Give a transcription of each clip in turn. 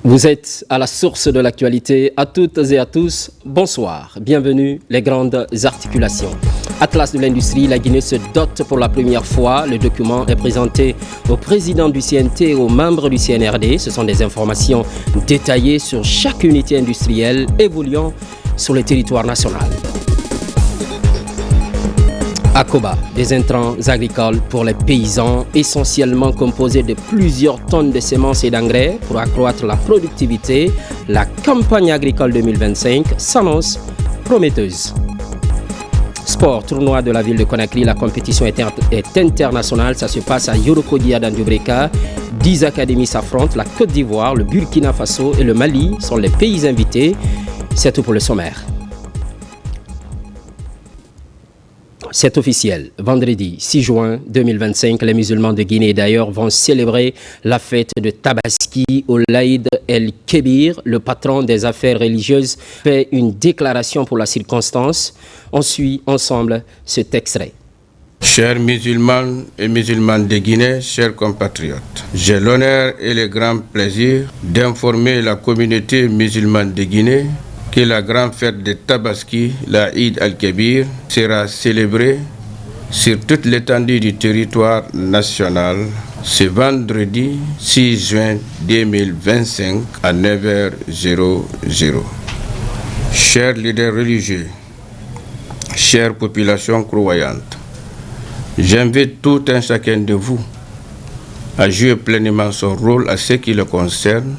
Vous êtes à la source de l'actualité, à toutes et à tous, bonsoir, bienvenue les grandes articulations. Atlas de l'industrie, la Guinée se dote pour la première fois. Le document est présenté au président du CNT et aux membres du CNRD. Ce sont des informations détaillées sur chaque unité industrielle évoluant sur le territoire national. Akoba, des intrants agricoles pour les paysans, essentiellement composés de plusieurs tonnes de semences et d'engrais pour accroître la productivité. La campagne agricole 2025 s'annonce prometteuse. Sport, tournoi de la ville de Conakry, la compétition est internationale, ça se passe à Yorokodia dans Dubreka. 10 académies s'affrontent, la Côte d'Ivoire, le Burkina Faso et le Mali sont les pays invités. C'est tout pour le sommaire. C'est officiel. Vendredi 6 juin 2025, les musulmans de Guinée d'ailleurs vont célébrer la fête de Tabaski au Laïd El-Kébir. Le patron des affaires religieuses fait une déclaration pour la circonstance. On suit ensemble cet extrait. Chers musulmans et musulmanes de Guinée, chers compatriotes, j'ai l'honneur et le grand plaisir d'informer la communauté musulmane de Guinée que la grande fête de Tabaski, la Eid al-Kébir, sera célébrée sur toute l'étendue du territoire national ce vendredi 6 juin 2025 à 9h00. Chers leaders religieux, chère population croyante, j'invite tout un chacun de vous à jouer pleinement son rôle à ce qui le concerne,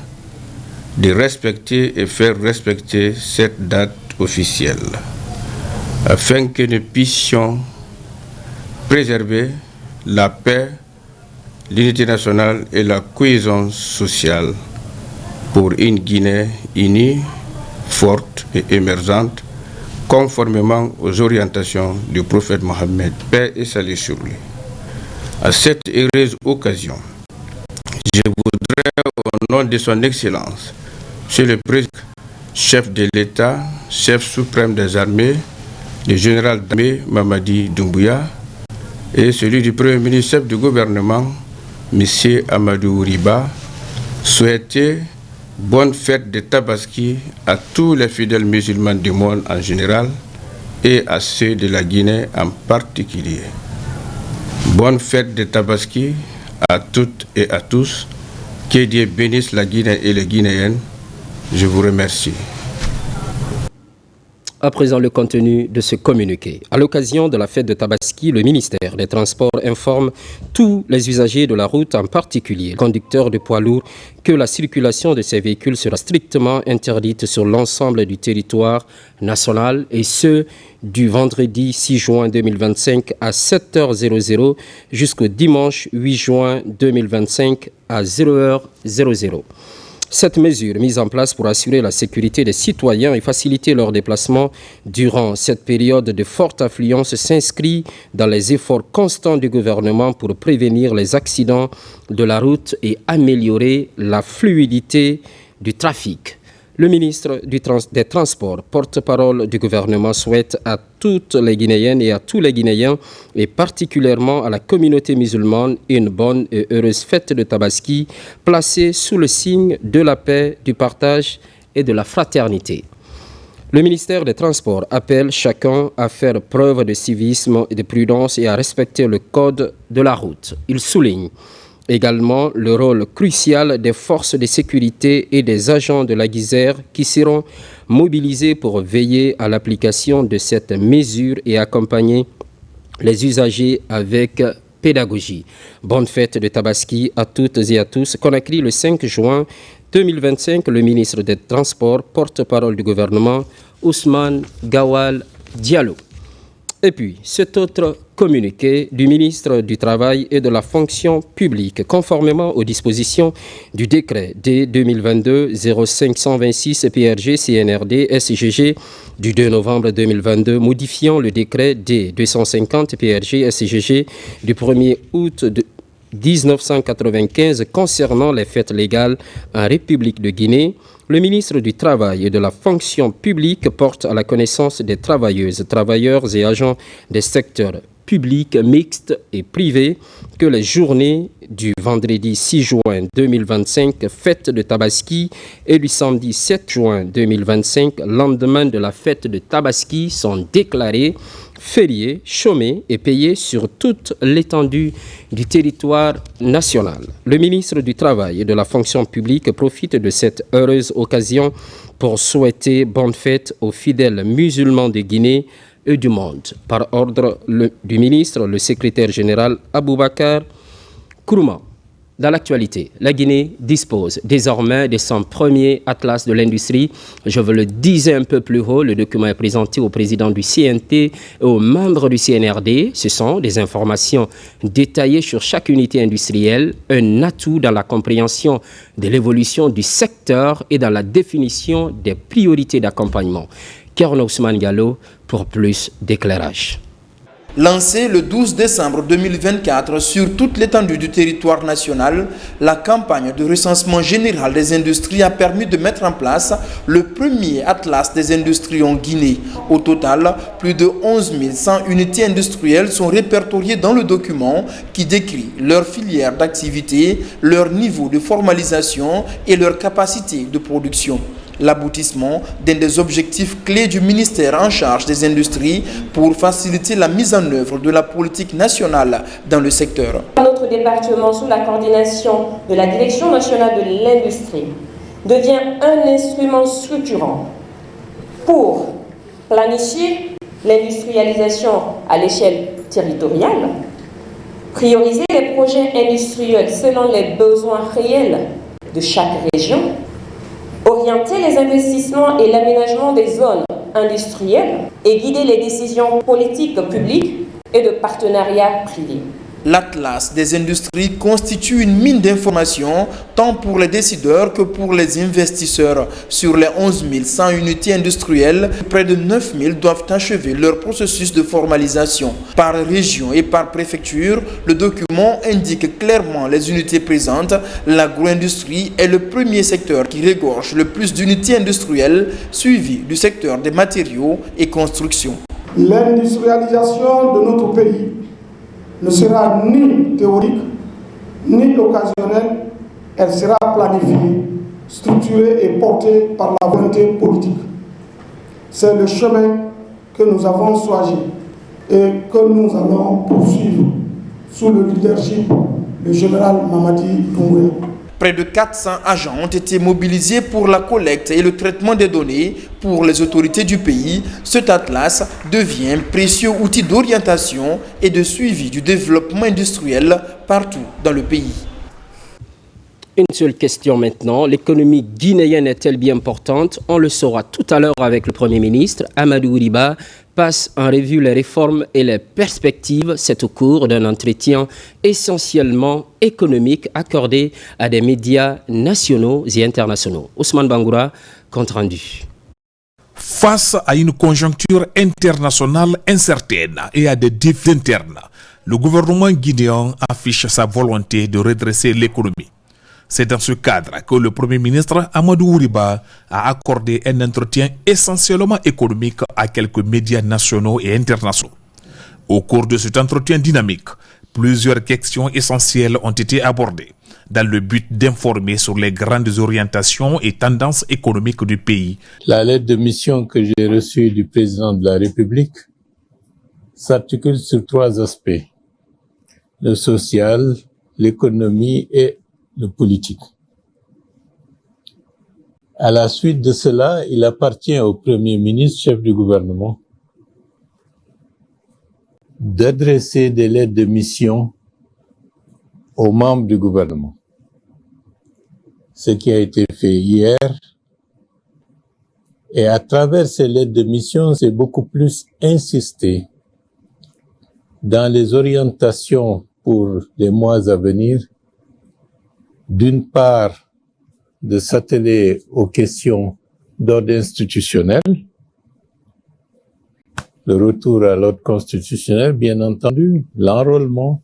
de respecter et faire respecter cette date officielle, afin que nous puissions préserver la paix, l'unité nationale et la cohésion sociale pour une Guinée unie, forte et émergente, conformément aux orientations du prophète Mohammed, paix et salut sur lui. À cette heureuse occasion, je voudrais, au nom de son Excellence, Monsieur le Président, chef de l'État, chef suprême des armées, le général d'armée Mamadi Doumbouya, et celui du Premier ministre chef du gouvernement, M. Amadou Riba, souhaiter bonne fête de Tabaski à tous les fidèles musulmans du monde en général et à ceux de la Guinée en particulier. Bonne fête de Tabaski à toutes et à tous. Que Dieu bénisse la Guinée et les Guinéennes. Je vous remercie. À présent, le contenu de ce communiqué. À l'occasion de la fête de Tabaski, le ministère des Transports informe tous les usagers de la route, en particulier les conducteurs de poids lourds, que la circulation de ces véhicules sera strictement interdite sur l'ensemble du territoire national, et ce, du vendredi 6 juin 2025 à 7h00 jusqu'au dimanche 8 juin 2025 à 0h00. Cette mesure, mise en place pour assurer la sécurité des citoyens et faciliter leur déplacement durant cette période de forte affluence, s'inscrit dans les efforts constants du gouvernement pour prévenir les accidents de la route et améliorer la fluidité du trafic. Le ministre des Transports, porte-parole du gouvernement, souhaite à toutes les Guinéennes et à tous les Guinéens, et particulièrement à la communauté musulmane, une bonne et heureuse fête de Tabaski, placée sous le signe de la paix, du partage et de la fraternité. Le ministère des Transports appelle chacun à faire preuve de civisme et de prudence et à respecter le code de la route. Il souligne également le rôle crucial des forces de sécurité et des agents de la Guisère qui seront mobilisés pour veiller à l'application de cette mesure et accompagner les usagers avec pédagogie. Bonne fête de Tabaski à toutes et à tous. Conakry, le 5 juin 2025, le ministre des Transports, porte-parole du gouvernement, Ousmane Gawal Diallo. Et puis, cet autre communiqué du ministre du Travail et de la Fonction publique, conformément aux dispositions du décret D 2022-0526 PRG CNRD SGG du 2 novembre 2022, modifiant le décret D 250 PRG SGG du 1er août 1995 concernant les fêtes légales en République de Guinée. Le ministre du Travail et de la Fonction publique porte à la connaissance des travailleuses, travailleurs et agents des secteurs publics, mixtes et privés que les journées du vendredi 6 juin 2025, fête de Tabaski, et du samedi 7 juin 2025, lendemain de la fête de Tabaski, sont déclarés fériés, chômés et payés sur toute l'étendue du territoire national. Le ministre du Travail et de la Fonction publique profite de cette heureuse occasion pour souhaiter bonne fête aux fidèles musulmans de Guinée et du monde. Par ordre du ministre, le secrétaire général Aboubakar Kourouma. Dans l'actualité, la Guinée dispose désormais de son premier atlas de l'industrie. Je vous le disais un peu plus haut, le document est présenté au président du CNT et aux membres du CNRD. Ce sont des informations détaillées sur chaque unité industrielle, un atout dans la compréhension de l'évolution du secteur et dans la définition des priorités d'accompagnement. Kerno Ousmane Gallo pour plus d'éclairage. Lancée le 12 décembre 2024 sur toute l'étendue du territoire national, la campagne de recensement général des industries a permis de mettre en place le premier atlas des industries en Guinée. Au total, plus de 11 100 unités industrielles sont répertoriées dans le document qui décrit leur filière d'activité, leur niveau de formalisation et leur capacité de production. L'aboutissement d'un des objectifs clés du ministère en charge des industries pour faciliter la mise en œuvre de la politique nationale dans le secteur. Notre département, sous la coordination de la Direction nationale de l'industrie, devient un instrument structurant pour planifier l'industrialisation à l'échelle territoriale, prioriser les projets industriels selon les besoins réels de chaque région, orienter les investissements et l'aménagement des zones industrielles et guider les décisions politiques publiques et de partenariats privés. L'Atlas des industries constitue une mine d'informations tant pour les décideurs que pour les investisseurs. Sur les 11 100 unités industrielles, près de 9 000 doivent achever leur processus de formalisation. Par région et par préfecture, le document indique clairement les unités présentes. L'agro-industrie est le premier secteur qui regorge le plus d'unités industrielles, suivi du secteur des matériaux et constructions. L'industrialisation de notre pays ne sera ni théorique, ni occasionnelle, elle sera planifiée, structurée et portée par la volonté politique. C'est le chemin que nous avons choisi et que nous allons poursuivre sous le leadership du général Mamadi Doumbouya. Près de 400 agents ont été mobilisés pour la collecte et le traitement des données pour les autorités du pays. Cet atlas devient un précieux outil d'orientation et de suivi du développement industriel partout dans le pays. Une seule question maintenant. L'économie guinéenne est-elle bien importante? On le saura tout à l'heure avec le Premier ministre. Amadou Riba passe en revue les réformes et les perspectives. C'est au cours d'un entretien essentiellement économique accordé à des médias nationaux et internationaux. Ousmane Bangoura, compte rendu. Face à une conjoncture internationale incertaine et à des défis internes, le gouvernement guinéen affiche sa volonté de redresser l'économie. C'est dans ce cadre que le Premier ministre Amadou Riba a accordé un entretien essentiellement économique à quelques médias nationaux et internationaux. Au cours de cet entretien dynamique, plusieurs questions essentielles ont été abordées dans le but d'informer sur les grandes orientations et tendances économiques du pays. La lettre de mission que j'ai reçue du président de la République s'articule sur 3 aspects: le social, l'économie et le politique. À la suite de cela, il appartient au Premier ministre, chef du gouvernement, d'adresser des lettres de mission aux membres du gouvernement. Ce qui a été fait hier, et à travers ces lettres de mission, c'est beaucoup plus insisté dans les orientations pour les mois à venir. D'une part, de s'atteler aux questions d'ordre institutionnel, le retour à l'ordre constitutionnel, bien entendu, l'enrôlement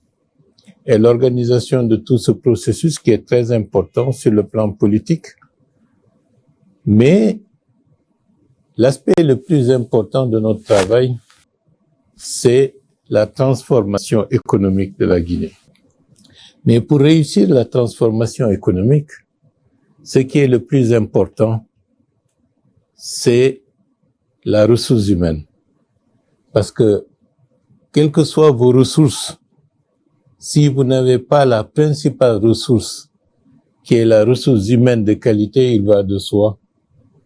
et l'organisation de tout ce processus qui est très important sur le plan politique. Mais l'aspect le plus important de notre travail, c'est la transformation économique de la Guinée. Mais pour réussir la transformation économique, ce qui est le plus important, c'est la ressource humaine. Parce que, quelles que soient vos ressources, si vous n'avez pas la principale ressource, qui est la ressource humaine de qualité, il va de soi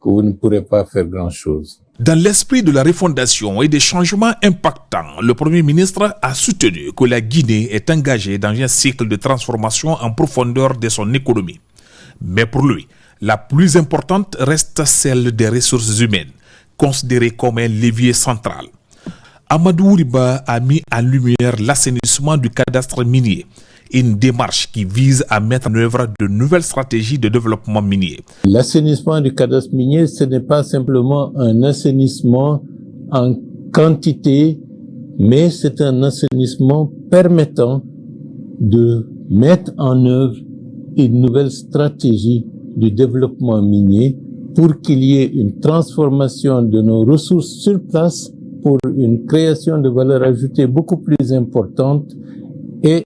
que vous ne pourrez pas faire grand-chose. Dans l'esprit de la refondation et des changements impactants, le Premier ministre a soutenu que la Guinée est engagée dans un cycle de transformation en profondeur de son économie. Mais pour lui, la plus importante reste celle des ressources humaines, considérée comme un levier central. Amadou Riba a mis en lumière l'assainissement du cadastre minier, une démarche qui vise à mettre en œuvre de nouvelles stratégies de développement minier. L'assainissement du cadastre minier, ce n'est pas simplement un assainissement en quantité, mais c'est un assainissement permettant de mettre en œuvre une nouvelle stratégie du développement minier pour qu'il y ait une transformation de nos ressources sur place pour une création de valeur ajoutée beaucoup plus importante et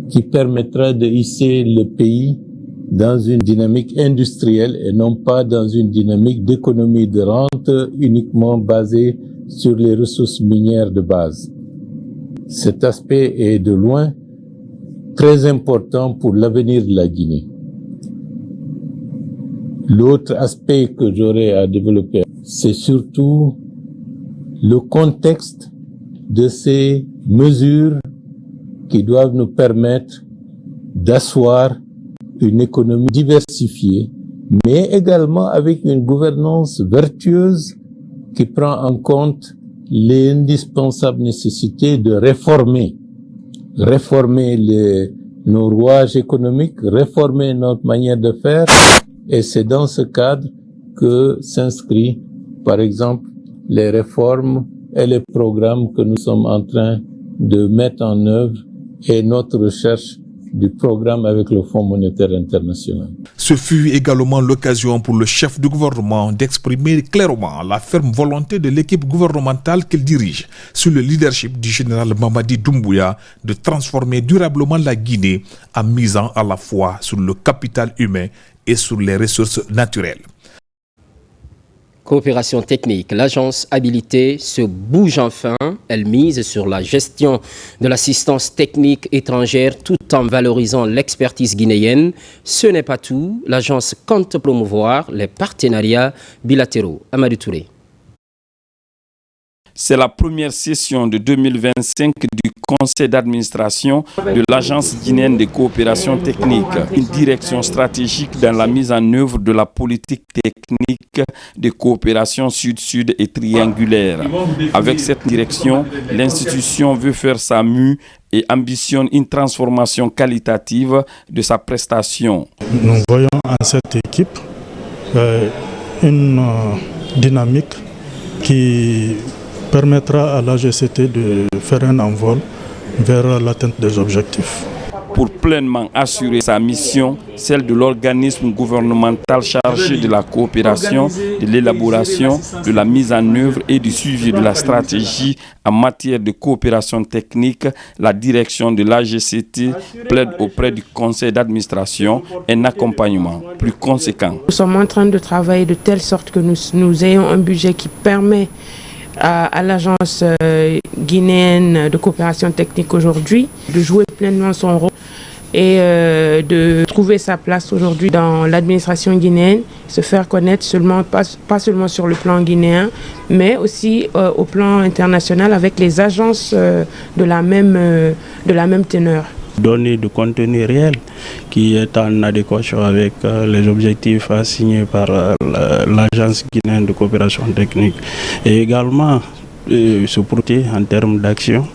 qui permettra de hisser le pays dans une dynamique industrielle et non pas dans une dynamique d'économie de rente uniquement basée sur les ressources minières de base. Cet aspect est de loin très important pour l'avenir de la Guinée. L'autre aspect que j'aurais à développer, c'est surtout le contexte de ces mesures qui doivent nous permettre d'asseoir une économie diversifiée, mais également avec une gouvernance vertueuse qui prend en compte l'indispensable nécessité de réformer nos rouages économiques, réformer notre manière de faire, et c'est dans ce cadre que s'inscrit, par exemple, les réformes et les programmes que nous sommes en train de mettre en œuvre et notre recherche du programme avec le Fonds monétaire international. Ce fut également l'occasion pour le chef du gouvernement d'exprimer clairement la ferme volonté de l'équipe gouvernementale qu'il dirige, sous le leadership du général Mamadi Doumbouya, de transformer durablement la Guinée en misant à la fois sur le capital humain et sur les ressources naturelles. Coopération technique. L'agence habilitée se bouge enfin. Elle mise sur la gestion de l'assistance technique étrangère tout en valorisant l'expertise guinéenne. Ce n'est pas tout. L'agence compte promouvoir les partenariats bilatéraux. Amadou Touré. C'est la première session de 2025 du conseil d'administration de l'Agence guinéenne de coopération technique, une direction stratégique dans la mise en œuvre de la politique technique de coopération sud-sud et triangulaire. Avec cette direction, l'institution veut faire sa mue et ambitionne une transformation qualitative de sa prestation. Nous voyons en cette équipe une dynamique qui permettra à l'AGCT de faire un envol vers l'atteinte des objectifs. Pour pleinement assurer sa mission, celle de l'organisme gouvernemental chargé de la coopération, de l'élaboration, de la mise en œuvre et du suivi de la stratégie en matière de coopération technique, la direction de l'AGCT plaide auprès du conseil d'administration un accompagnement plus conséquent. Nous sommes en train de travailler de telle sorte que nous ayons un budget qui permet à l'agence guinéenne de coopération technique aujourd'hui de jouer pleinement son rôle et de trouver sa place aujourd'hui dans l'administration guinéenne, se faire connaître pas seulement sur le plan guinéen, mais aussi au plan international avec les agences de la même teneur. Donner du contenu réel qui est en adéquation avec les objectifs assignés par l'Agence guinéenne de coopération technique et également se porter en termes d'action,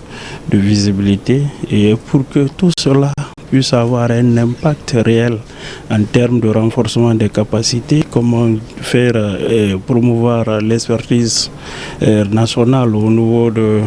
de visibilité et pour que tout cela puisse avoir un impact réel en termes de renforcement des capacités, comment faire promouvoir l'expertise nationale au niveau de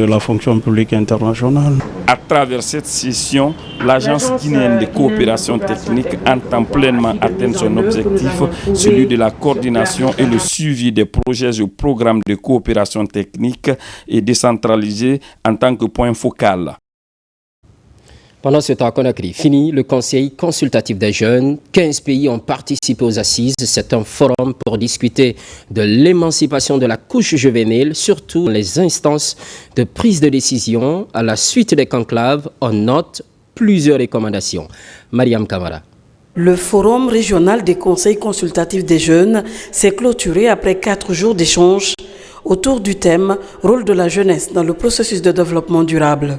la fonction publique internationale. À travers cette session, l'Agence guinéenne de coopération technique entend pleinement atteindre son objectif, celui de la coordination et le suivi des projets et programmes de coopération technique et décentralisés en tant que point focal. Pendant ce temps à Conakry, fini le Conseil consultatif des jeunes. 15 pays ont participé aux assises. C'est un forum pour discuter de l'émancipation de la couche juvénile, surtout les instances de prise de décision. À la suite des conclaves, on note plusieurs recommandations. Mariam Kamara. Le forum régional des conseils consultatifs des jeunes s'est clôturé après 4 jours d'échanges autour du thème « Rôle de la jeunesse dans le processus de développement durable ».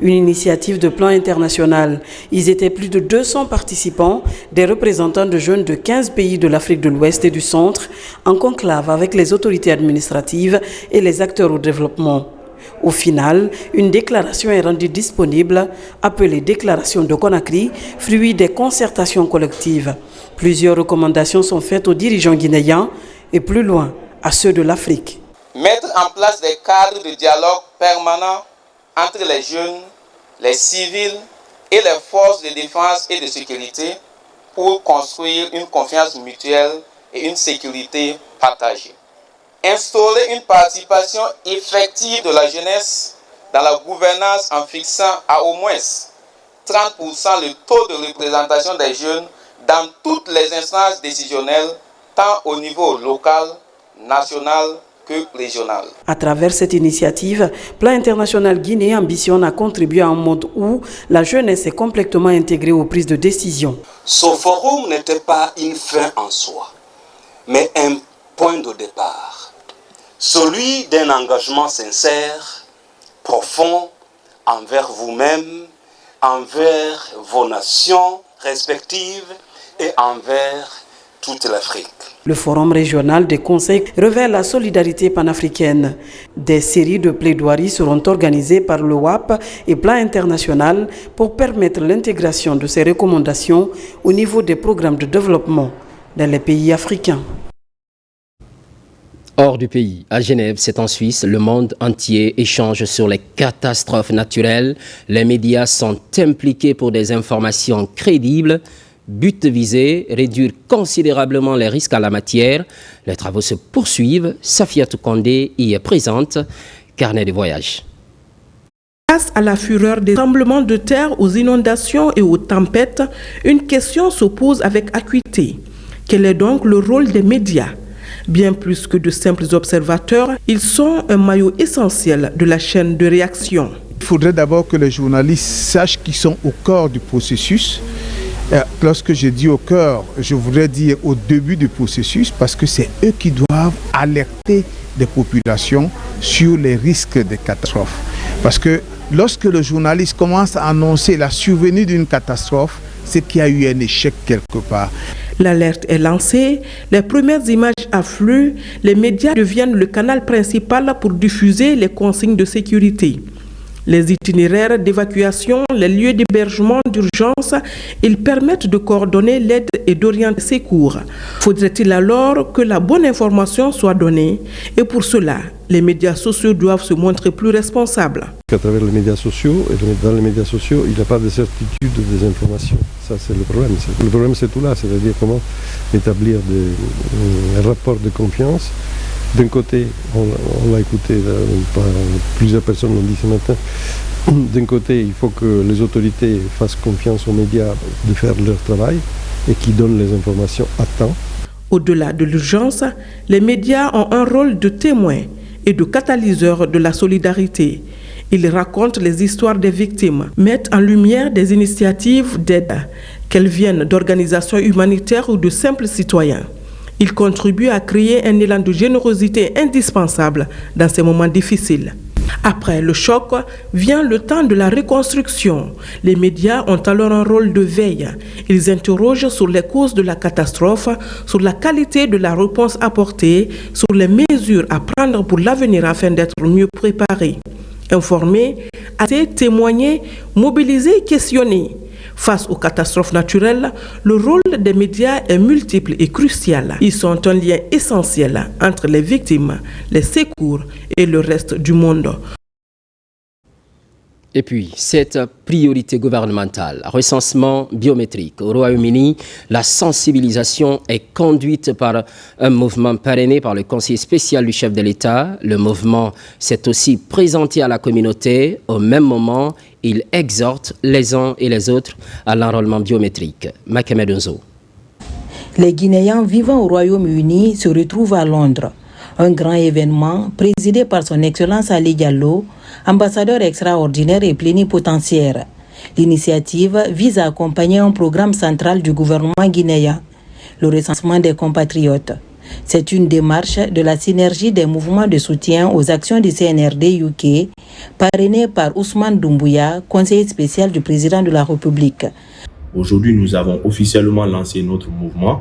Une initiative de plan international. Ils étaient plus de 200 participants, des représentants de jeunes de 15 pays de l'Afrique de l'Ouest et du Centre, en conclave avec les autorités administratives et les acteurs au développement. Au final, une déclaration est rendue disponible, appelée Déclaration de Conakry, fruit des concertations collectives. Plusieurs recommandations sont faites aux dirigeants guinéens et plus loin, à ceux de l'Afrique. Mettre en place des cadres de dialogue permanents entre les jeunes, les civils et les forces de défense et de sécurité pour construire une confiance mutuelle et une sécurité partagée. Instaurer une participation effective de la jeunesse dans la gouvernance en fixant à au moins 30% le taux de représentation des jeunes dans toutes les instances décisionnelles, tant au niveau local, national que régional. À travers cette initiative, Plan International Guinée ambitionne à contribuer à un monde où la jeunesse est complètement intégrée aux prises de décision. Ce forum n'était pas une fin en soi, mais un point de départ. Celui d'un engagement sincère, profond, envers vous-même, envers vos nations respectives et envers toute l'Afrique. Le forum régional des conseils révèle la solidarité panafricaine. Des séries de plaidoiries seront organisées par le WAP et Plan International pour permettre l'intégration de ces recommandations au niveau des programmes de développement dans les pays africains. Hors du pays, à Genève, c'est en Suisse, le monde entier échange sur les catastrophes naturelles. Les médias sont impliqués pour des informations crédibles. But visé, réduire considérablement les risques à la matière. Les travaux se poursuivent. Safiatou Kondé y est présente. Carnet de voyage. Face à la fureur des tremblements de terre, aux inondations et aux tempêtes, une question se pose avec acuité. Quel est donc le rôle des médias ? Bien plus que de simples observateurs, ils sont un maillot essentiel de la chaîne de réaction. Il faudrait d'abord que les journalistes sachent qu'ils sont au cœur du processus. Lorsque je dis au cœur, je voudrais dire au début du processus, parce que c'est eux qui doivent alerter les populations sur les risques de catastrophes. Parce que lorsque le journaliste commence à annoncer la survenue d'une catastrophe, c'est qu'il y a eu un échec quelque part. L'alerte est lancée, les premières images affluent, les médias deviennent le canal principal pour diffuser les consignes de sécurité. Les itinéraires d'évacuation, les lieux d'hébergement d'urgence, ils permettent de coordonner l'aide et d'orienter les secours. Faudrait-il alors que la bonne information soit donnée? Et pour cela, les médias sociaux doivent se montrer plus responsables. À travers les médias sociaux, et dans les médias sociaux, il n'y a pas de certitude des informations. Ça, c'est le problème. Le problème, c'est tout là, c'est-à-dire comment établir un rapport de confiance. D'un côté, on l'a écouté, plusieurs personnes l'ont dit ce matin, d'un côté, il faut que les autorités fassent confiance aux médias de faire leur travail et qu'ils donnent les informations à temps. Au-delà de l'urgence, les médias ont un rôle de témoin et de catalyseur de la solidarité. Ils racontent les histoires des victimes, mettent en lumière des initiatives d'aide, qu'elles viennent d'organisations humanitaires ou de simples citoyens. Ils contribuent à créer un élan de générosité indispensable dans ces moments difficiles. Après le choc, vient le temps de la reconstruction. Les médias ont alors un rôle de veille. Ils interrogent sur les causes de la catastrophe, sur la qualité de la réponse apportée, sur les mesures à prendre pour l'avenir afin d'être mieux préparés. Informer, témoigner, mobiliser, questionner. Face aux catastrophes naturelles, le rôle des médias est multiple et crucial. Ils sont un lien essentiel entre les victimes, les secours et le reste du monde. Et puis, cette priorité gouvernementale, recensement biométrique au Royaume-Uni, la sensibilisation est conduite par un mouvement parrainé par le conseiller spécial du chef de l'État. Le mouvement s'est aussi présenté à la communauté. Au même moment, Il exhorte les uns et les autres à l'enrôlement biométrique. Makemed Nzo. Les Guinéens vivant au Royaume-Uni se retrouvent à Londres. Un grand événement présidé par son Excellence Ali Diallo, ambassadeur extraordinaire et plénipotentiaire. L'initiative vise à accompagner un programme central du gouvernement guinéen, le recensement des compatriotes. C'est une démarche de la synergie des mouvements de soutien aux actions du CNRD UK, parrainée par Ousmane Doumbouya, conseiller spécial du président de la République. Aujourd'hui, nous avons officiellement lancé notre mouvement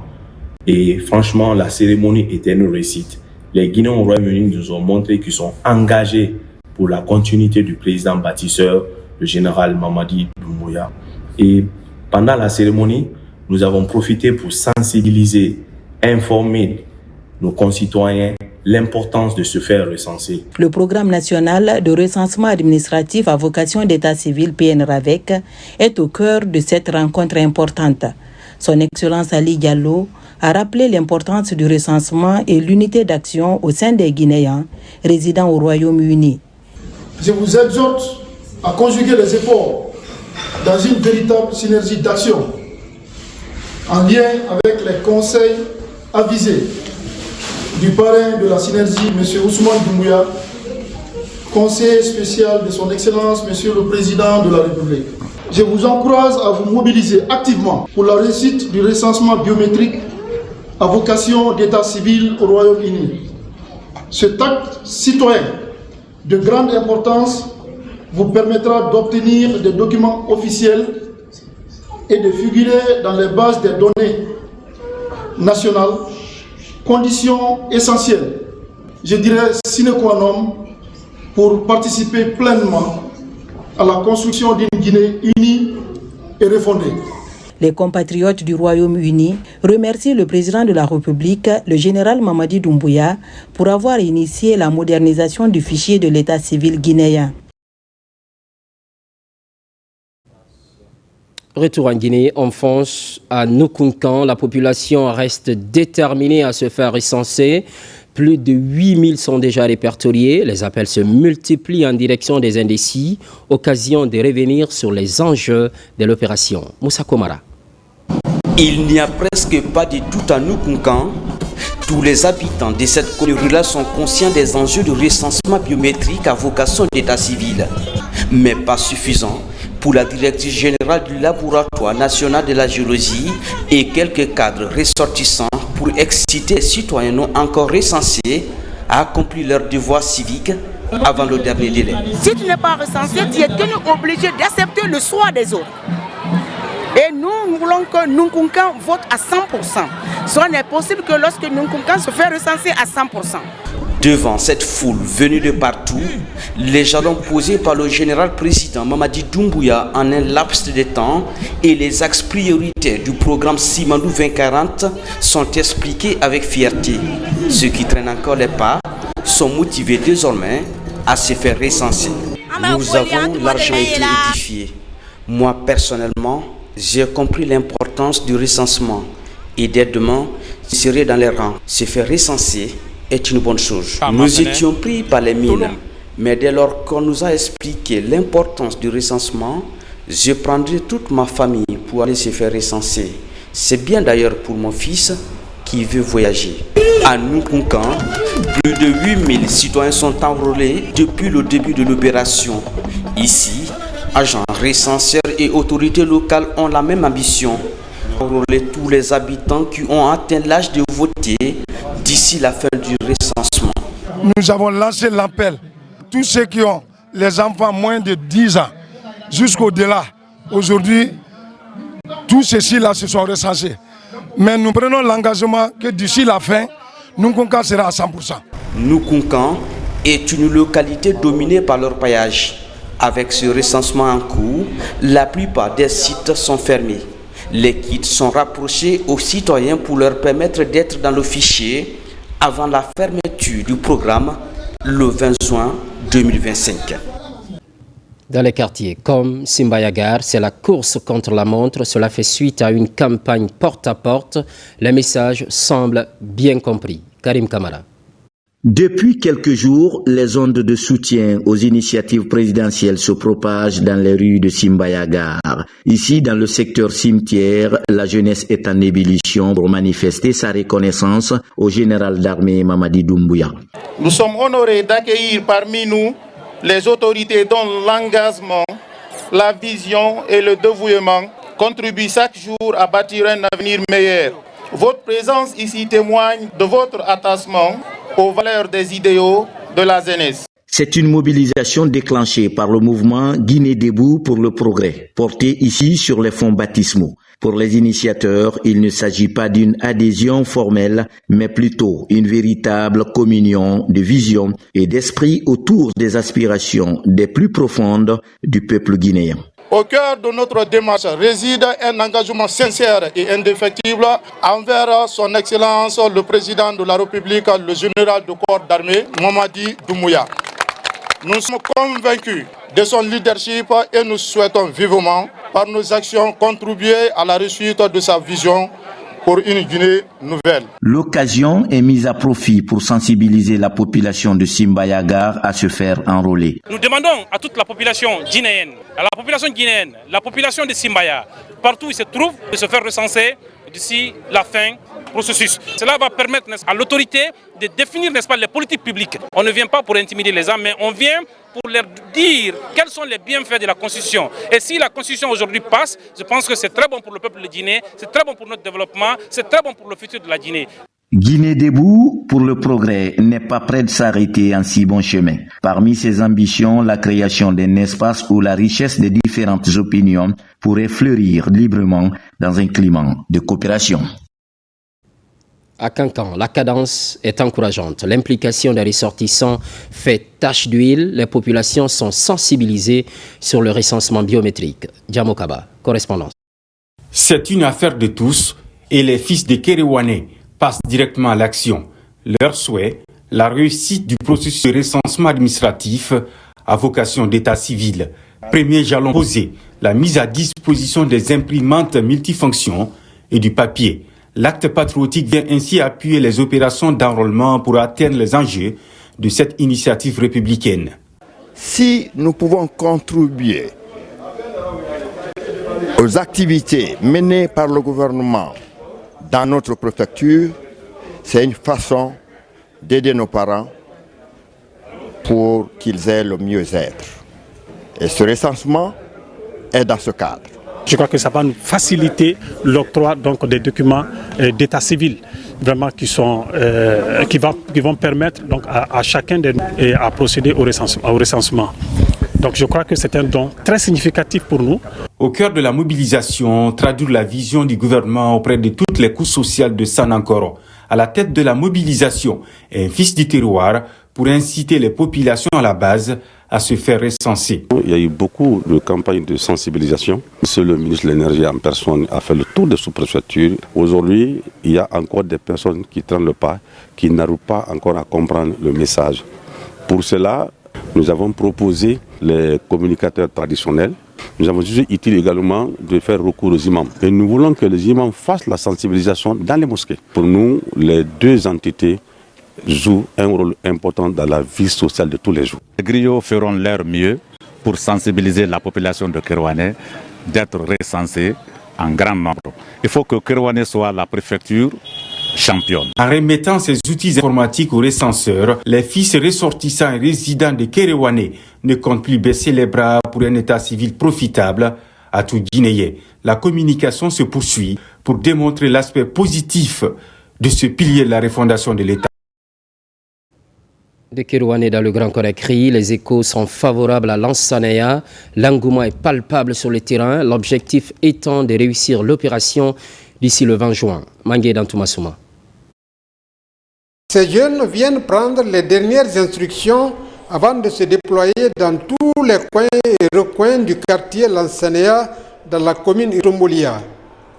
et franchement, la cérémonie était une réussite. Les Guinéens au Royaume-Uni nous ont montré qu'ils sont engagés pour la continuité du président bâtisseur, le général Mamadi Doumbouya. Et pendant la cérémonie, nous avons profité pour sensibiliser, informer nos concitoyens l'importance de se faire recenser. Le programme national de recensement administratif à vocation d'état civil PNRAVEC est au cœur de cette rencontre importante. Son Excellence Ali Diallo a rappelé l'importance du recensement et l'unité d'action au sein des Guinéens résidant au Royaume-Uni. Je vous exhorte à conjuguer les efforts dans une véritable synergie d'action en lien avec les conseils avisés du parrain de la synergie, M. Ousmane Doumbouya, conseiller spécial de son Excellence, M. le Président de la République. Je vous encourage à vous mobiliser activement pour la réussite du recensement biométrique à vocation d'état civil au Royaume-Uni. Cet acte citoyen de grande importance vous permettra d'obtenir des documents officiels et de figurer dans les bases des données nationales, condition essentielle, je dirais sine qua non, pour participer pleinement à la construction d'une Guinée unie et refondée. Les compatriotes du Royaume-Uni remercient le président de la République, le général Mamadi Doumbouya, pour avoir initié la modernisation du fichier de l'état civil guinéen. Retour en Guinée, en France, à Noukounkan, la population reste déterminée à se faire recenser. Plus de 8000 sont déjà répertoriés. Les appels se multiplient en direction des indécis, occasion de revenir sur les enjeux de l'opération. Moussa Komara. Il n'y a presque pas de doute à Noukounkan. Tous les habitants de cette commune rurale sont conscients des enjeux de recensement biométrique à vocation d'état civil, mais pas suffisant pour la directrice générale du laboratoire national de la géologie et quelques cadres ressortissants pour exciter les citoyens non encore recensés à accomplir leur devoir civique avant le dernier délai. Si tu n'es pas recensé, tu es tenu obligé d'accepter le choix des autres. Et nous voulons que Noukounkan vote à 100%. Ce n'est possible que lorsque Noukounkan se fait recenser à 100%. Devant cette foule venue de partout, les jalons posés par le général président Mamadi Doumbouya en un laps de temps et les axes prioritaires du programme Simandou 2040 sont expliqués avec fierté. Ceux qui traînent encore les pas sont motivés désormais à se faire recenser. Nous avons largement été édifiés. Moi personnellement, j'ai compris l'importance du recensement et dès demain, je serai dans les rangs. Se faire recenser est une bonne chose. Nous étions pris par les mines, mais dès lors qu'on nous a expliqué l'importance du recensement, je prendrai toute ma famille pour aller se faire recenser. C'est bien d'ailleurs pour mon fils qui veut voyager. À Noukounkan, plus de 8000 citoyens sont enrôlés depuis le début de l'opération. Ici, agents, recenseurs et autorités locales ont la même ambition. Enrôler tous les habitants qui ont atteint l'âge de voter d'ici la fin du recensement. Nous avons lancé l'appel. Tous ceux qui ont les enfants moins de 10 ans jusqu'au-delà, aujourd'hui, tous ceux-ci-là se sont recensés. Mais nous prenons l'engagement que d'ici la fin, Noukounkan sera à 100%. Noukounkan est une localité dominée par l'orpaillage. Avec ce recensement en cours, la plupart des sites sont fermés. Les kits sont rapprochés aux citoyens pour leur permettre d'être dans le fichier avant la fermeture du programme le 20 juin 2025. Dans les quartiers comme Simbayagar, c'est la course contre la montre. Cela fait suite à une campagne porte à porte. Les messages semblent bien compris. Karim Kamara. Depuis quelques jours, les ondes de soutien aux initiatives présidentielles se propagent dans les rues de Simbayagar. Ici, dans le secteur cimetière, la jeunesse est en ébullition pour manifester sa reconnaissance au général d'armée Mamadi Doumbouya. Nous sommes honorés d'accueillir parmi nous les autorités dont l'engagement, la vision et le dévouement contribuent chaque jour à bâtir un avenir meilleur. Votre présence ici témoigne de votre attachement aux valeurs des idéaux de la jeunesse. C'est une mobilisation déclenchée par le mouvement Guinée debout pour le progrès, porté ici sur les fonds baptismaux. Pour les initiateurs, il ne s'agit pas d'une adhésion formelle, mais plutôt une véritable communion de vision et d'esprit autour des aspirations des plus profondes du peuple guinéen. Au cœur de notre démarche réside un engagement sincère et indéfectible envers son Excellence le Président de la République, le général de corps d'armée, Mamadi Doumbouya. Nous sommes convaincus de son leadership et nous souhaitons vivement, par nos actions, contribuer à la réussite de sa vision pour une Guinée nouvelle. L'occasion est mise à profit pour sensibiliser la population de Simbayagar à se faire enrôler. Nous demandons à toute la population guinéenne, la population de Simbaya, partout où ils se trouvent, de se faire recenser d'ici la fin du processus. Cela va permettre à l'autorité de définir, n'est-ce pas, les politiques publiques. On ne vient pas pour intimider les gens, mais on vient pour leur dire quels sont les bienfaits de la Constitution. Et si la Constitution aujourd'hui passe, je pense que c'est très bon pour le peuple de Guinée, c'est très bon pour notre développement, c'est très bon pour le futur de la Guinée. Guinée debout pour le progrès n'est pas près de s'arrêter en si bon chemin. Parmi ses ambitions, la création d'un espace où la richesse des différentes opinions pourrait fleurir librement dans un climat de coopération. À Cancan, la cadence est encourageante. L'implication des ressortissants fait tache d'huile. Les populations sont sensibilisées sur le recensement biométrique. Djamokaba, correspondance. C'est une affaire de tous et les fils de Kerewane passent directement à l'action. Leur souhait, la réussite du processus de recensement administratif à vocation d'état civil. Premier jalon posé, la mise à disposition des imprimantes multifonctions et du papier. L'acte patriotique vient ainsi appuyer les opérations d'enrôlement pour atteindre les enjeux de cette initiative républicaine. Si nous pouvons contribuer aux activités menées par le gouvernement dans notre préfecture, c'est une façon d'aider nos parents pour qu'ils aient le mieux-être. Et ce recensement est dans ce cadre. Je crois que ça va nous faciliter l'octroi donc des documents d'état civil, vraiment qui vont permettre donc à chacun de nous à procéder au recensement. Donc je crois que c'est un don très significatif pour nous. Au cœur de la mobilisation, traduire la vision du gouvernement auprès de toutes les couches sociales de Sanankoro. À la tête de la mobilisation, un fils du terroir pour inciter les populations à la base à se faire recenser. Il y a eu beaucoup de campagnes de sensibilisation. Monsieur le ministre de l'Énergie en personne a fait le tour de sous-préfecture. Aujourd'hui, il y a encore des personnes qui traînent le pas, qui n'arrivent pas encore à comprendre le message. Pour cela, nous avons proposé les communicateurs traditionnels. Nous avons jugé utile également de faire recours aux imams. Et nous voulons que les imams fassent la sensibilisation dans les mosquées. Pour nous, les deux entités jouent un rôle important dans la vie sociale de tous les jours. Les griots feront leur mieux pour sensibiliser la population de Kerewane d'être recensée en grand nombre. Il faut que Kerewane soit la préfecture championne. En remettant ces outils informatiques aux recenseurs, les fils ressortissants et résidents de Kerewane ne comptent plus baisser les bras pour un état civil profitable à tout Guinéen. La communication se poursuit pour démontrer l'aspect positif de ce pilier de la refondation de l'État. De Kerewane dans le Grand Conakry, les échos sont favorables à Lansana. L'engouement est palpable sur le terrain, l'objectif étant de réussir l'opération d'ici le 20 juin. Mangué Dantoumassouma. Ces jeunes viennent prendre les dernières instructions avant de se déployer dans tous les coins et recoins du quartier Lansana dans la commune Itombolia.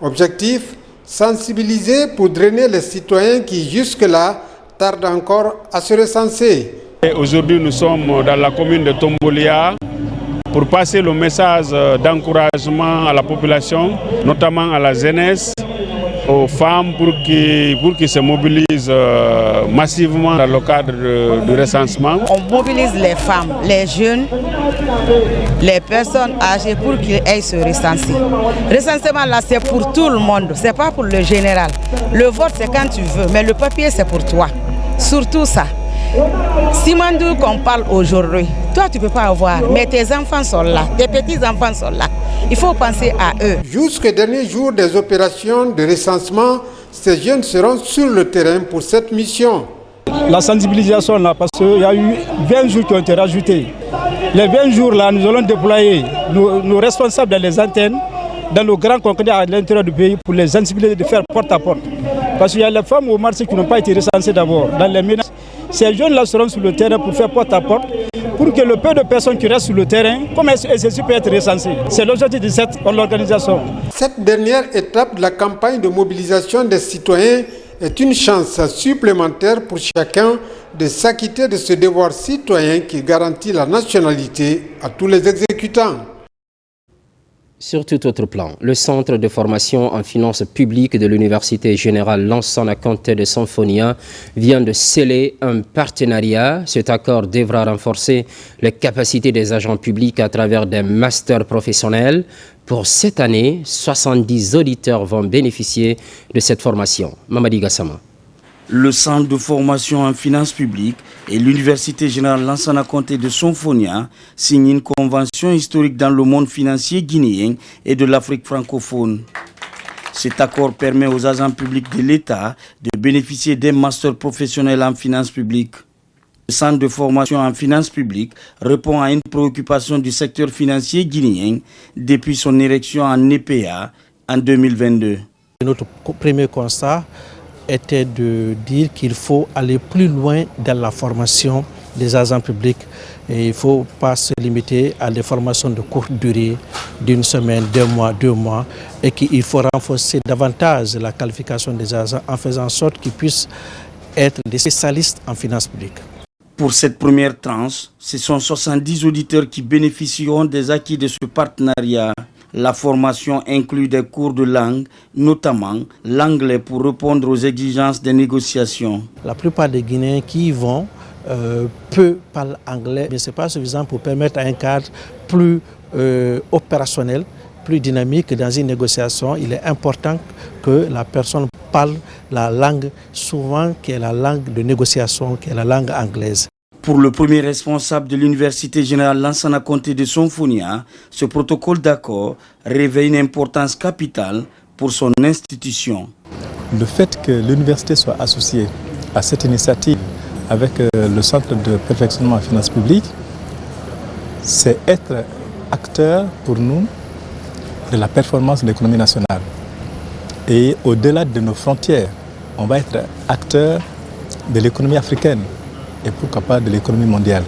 Objectif, sensibiliser pour drainer les citoyens qui jusque-là tardent encore à se recenser. Aujourd'hui, nous sommes dans la commune de Tombolia pour passer le message d'encouragement à la population, notamment à la jeunesse, aux femmes pour qu'ils se mobilisent massivement dans le cadre du recensement. On mobilise les femmes, les jeunes, les personnes âgées pour qu'ils aillent se recenser. Le recensement là, c'est pour tout le monde, c'est pas pour le général. Le vote c'est quand tu veux, mais le papier c'est pour toi. Surtout ça. Simandou qu'on parle aujourd'hui, toi tu ne peux pas avoir, mais tes enfants sont là, tes petits-enfants sont là. Il faut penser à eux. Jusqu'au dernier jour des opérations de recensement, ces jeunes seront sur le terrain pour cette mission. La sensibilisation là, parce qu'il y a eu 20 jours qui ont été rajoutés. Les 20 jours là, nous allons déployer nos responsables dans les antennes, dans nos grands congrès à l'intérieur du pays pour les sensibiliser de faire porte à porte. Parce qu'il y a les femmes au marché qui n'ont pas été recensées d'abord dans les ménages. Ces jeunes-là seront sur le terrain pour faire porte à porte, pour que le peu de personnes qui restent sur le terrain, comme elles peuvent être recensées. C'est l'objectif de cette organisation. Cette dernière étape de la campagne de mobilisation des citoyens est une chance supplémentaire pour chacun de s'acquitter de ce devoir citoyen qui garantit la nationalité à tous les exécutants. Sur tout autre plan, le Centre de formation en finances publiques de l'Université générale Lansana Conté de Symphonia vient de sceller un partenariat. Cet accord devra renforcer les capacités des agents publics à travers des masters professionnels. Pour cette année, 70 auditeurs vont bénéficier de cette formation. Mamadi Gassama. Le Centre de formation en finances publiques et l'Université générale Lansana Conté de Symphonia signent une convention historique dans le monde financier guinéen et de l'Afrique francophone. Cet accord permet aux agents publics de l'État de bénéficier d'un master professionnel en finances publiques. Le Centre de formation en finances publiques répond à une préoccupation du secteur financier guinéen depuis son érection en EPA en 2022. Notre premier constat était de dire qu'il faut aller plus loin dans la formation des agents publics. Et il ne faut pas se limiter à des formations de courte durée, d'une semaine, 2 mois, et qu'il faut renforcer davantage la qualification des agents en faisant en sorte qu'ils puissent être des spécialistes en finances publiques. Pour cette première tranche, ce sont 70 auditeurs qui bénéficieront des acquis de ce partenariat. La formation inclut des cours de langue, notamment l'anglais pour répondre aux exigences des négociations. La plupart des Guinéens qui y vont peu parlent anglais, mais ce n'est pas suffisant pour permettre à un cadre plus opérationnel, plus dynamique dans une négociation. Il est important que la personne parle la langue souvent qui est la langue de négociation, qui est la langue anglaise. Pour le premier responsable de l'Université générale Lansana Conté de Symphonia, ce protocole d'accord revêt une importance capitale pour son institution. Le fait que l'université soit associée à cette initiative avec le Centre de perfectionnement en finances publiques, c'est être acteur pour nous de la performance de l'économie nationale. Et au-delà de nos frontières, on va être acteur de l'économie africaine et pourquoi pas de l'économie mondiale.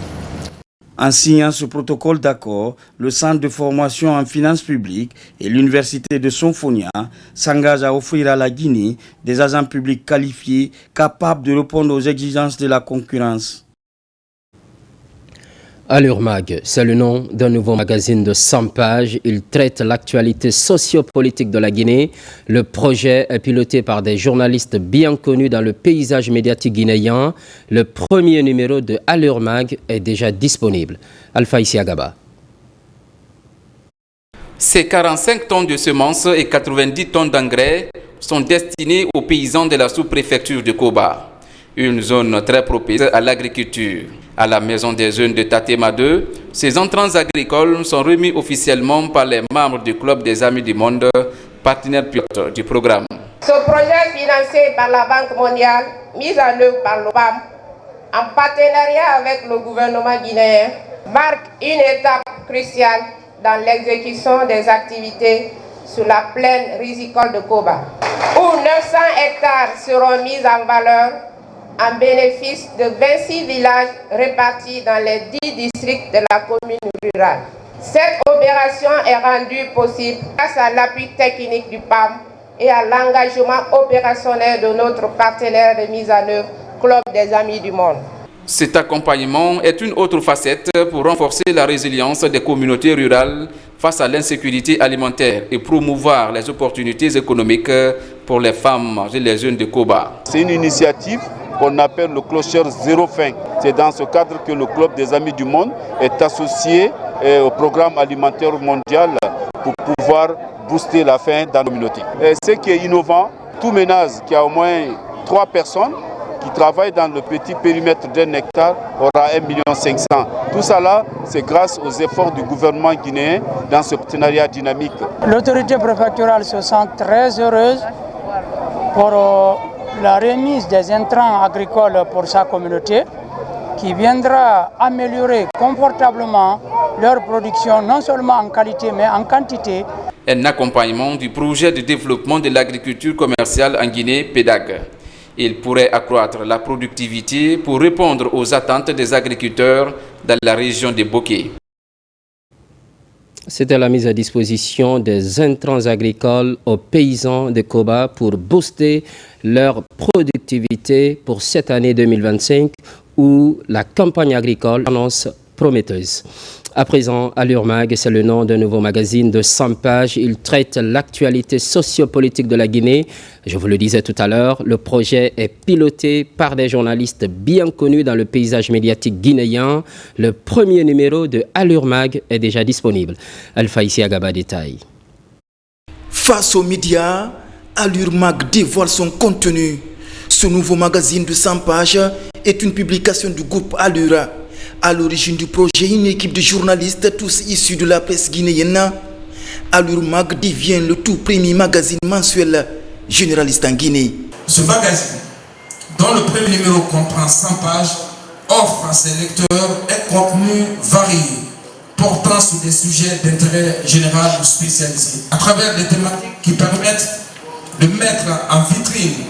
En signant ce protocole d'accord, le Centre de formation en finances publiques et l'Université de Symphonia s'engagent à offrir à la Guinée des agents publics qualifiés capables de répondre aux exigences de la concurrence. Allure Mag, c'est le nom d'un nouveau magazine de 100 pages. Il traite l'actualité sociopolitique de la Guinée. Le projet est piloté par des journalistes bien connus dans le paysage médiatique guinéen. Le premier numéro de Allure Mag est déjà disponible. Alpha Isiagaba. Ces 45 tonnes de semences et 90 tonnes d'engrais sont destinés aux paysans de la sous-préfecture de Koba, une zone très propice à l'agriculture. À la maison des jeunes de Tatema 2, ces entrants agricoles sont remis officiellement par les membres du Club des Amis du Monde, partenaire pilote du programme. Ce projet financé par la Banque mondiale, mis en œuvre par l'OPAM, en partenariat avec le gouvernement guinéen, marque une étape cruciale dans l'exécution des activités sur la plaine risicole de Koba, où 900 hectares seront mis en valeur en bénéfice de 26 villages répartis dans les 10 districts de la commune rurale. Cette opération est rendue possible grâce à l'appui technique du PAM et à l'engagement opérationnel de notre partenaire de mise en œuvre, Club des Amis du Monde. Cet accompagnement est une autre facette pour renforcer la résilience des communautés rurales face à l'insécurité alimentaire et promouvoir les opportunités économiques pour les femmes et les jeunes de Koba. C'est une initiative qu'on appelle le clochard zéro faim. C'est dans ce cadre que le Club des Amis du Monde est associé au programme alimentaire mondial pour pouvoir booster la faim dans la communauté. Et ce qui est innovant, tout ménage qui a au moins 3 personnes qui travaillent dans le petit périmètre d'un hectare aura 1,5 million. Tout ça là, c'est grâce aux efforts du gouvernement guinéen dans ce partenariat dynamique. L'autorité préfectorale se sent très heureuse pour la remise des intrants agricoles pour sa communauté, qui viendra améliorer confortablement leur production, non seulement en qualité mais en quantité. Un accompagnement du projet de développement de l'agriculture commerciale en Guinée, PEDAG. Il pourrait accroître la productivité pour répondre aux attentes des agriculteurs dans la région de Boké. C'était la mise à disposition des intrants agricoles aux paysans de Koba pour booster leur productivité pour cette année 2025 où la campagne agricole annonce prometteuse. À présent, Allure Mag, c'est le nom d'un nouveau magazine de 100 pages. Il traite l'actualité sociopolitique de la Guinée. Je vous le disais tout à l'heure, le projet est piloté par des journalistes bien connus dans le paysage médiatique guinéen. Le premier numéro de Allure Mag est déjà disponible. Alpha Issi Agaba détaille. Face aux médias, Allure Mag dévoile son contenu. Ce nouveau magazine de 100 pages est une publication du groupe Allure. À l'origine du projet, une équipe de journalistes, tous issus de la presse guinéenne, Allure Mag devient le tout premier magazine mensuel généraliste en Guinée. Ce magazine, dont le premier numéro comprend 100 pages, offre à ses lecteurs un contenu varié, portant sur des sujets d'intérêt général ou spécialisé, à travers des thématiques qui permettent de mettre en vitrine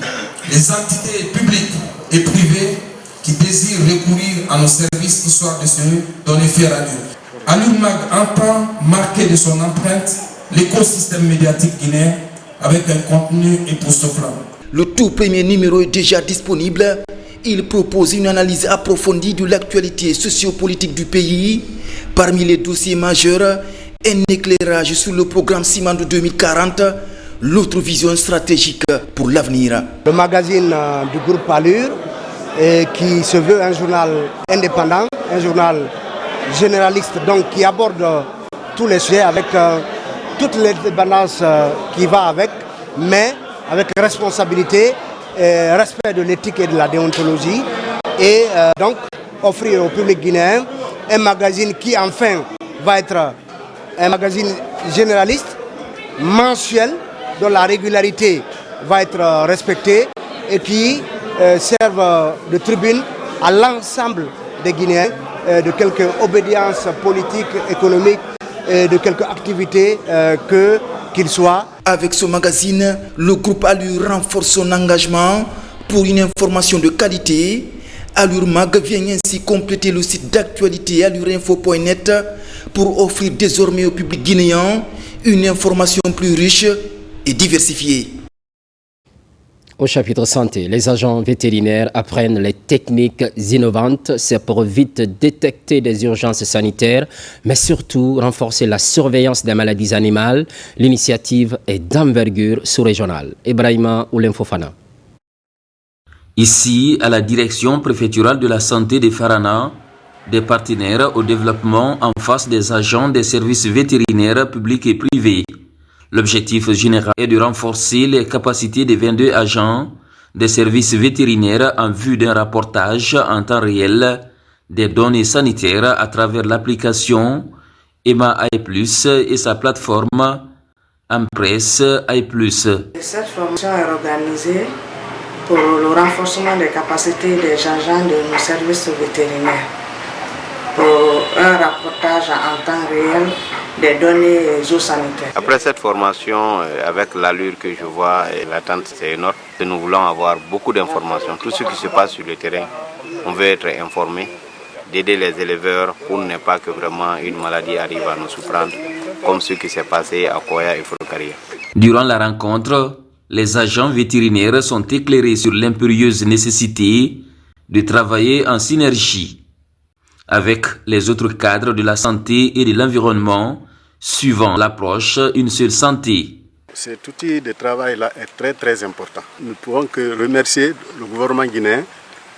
les entités publiques et privées qui désirent recourir à nos services histoire de se donner fière allure. Allure Mag entend marquer de son empreinte l'écosystème médiatique guinéen avec un contenu époustouflant. Le tout premier numéro est déjà disponible. Il propose une analyse approfondie de l'actualité sociopolitique du pays. Parmi les dossiers majeurs, un éclairage sur le programme Simandou 2040, l'autre vision stratégique pour l'avenir. Le magazine du groupe Allure, qui se veut un journal indépendant, un journal généraliste, donc qui aborde tous les sujets avec toute l'indépendance qui va avec, mais avec responsabilité, respect de l'éthique et de la déontologie, et donc offrir au public guinéen un magazine qui enfin va être un magazine généraliste, mensuel, dont la régularité va être respectée et qui servent de tribune à l'ensemble des Guinéens de quelque obédience politique, économique, de quelque activité qu'il soit. Avec ce magazine, le groupe Allure renforce son engagement pour une information de qualité. Allure Mag vient ainsi compléter le site d'actualité allureinfo.net pour offrir désormais au public guinéen une information plus riche et diversifiée. Au chapitre santé, les agents vétérinaires apprennent les techniques innovantes. C'est pour vite détecter des urgences sanitaires, mais surtout renforcer la surveillance des maladies animales. L'initiative est d'envergure sous-régionale. Ibrahima Oulemfofana. Ici, à la direction préfectorale de la santé de Farana, des partenaires au développement en face des agents des services vétérinaires publics et privés. L'objectif général est de renforcer les capacités des 22 agents des services vétérinaires en vue d'un rapportage en temps réel des données sanitaires à travers l'application EMA AI+, et sa plateforme Empress AI+. Cette formation est organisée pour le renforcement des capacités des agents de nos services vétérinaires pour un rapportage en temps réel des données zoosanitaires. Après cette formation, avec l'allure que je vois et l'attente, c'est énorme. Nous voulons avoir beaucoup d'informations. Tout ce qui se passe sur le terrain, on veut être informé, d'aider les éleveurs pour ne pas que vraiment une maladie arrive à nous surprendre, comme ce qui s'est passé à Koya et Frocaria. Durant la rencontre, les agents vétérinaires sont éclairés sur l'impérieuse nécessité de travailler en synergie avec les autres cadres de la santé et de l'environnement, suivant l'approche une seule santé. Cet outil de travail-là est très important. Nous ne pouvons que remercier le gouvernement guinéen,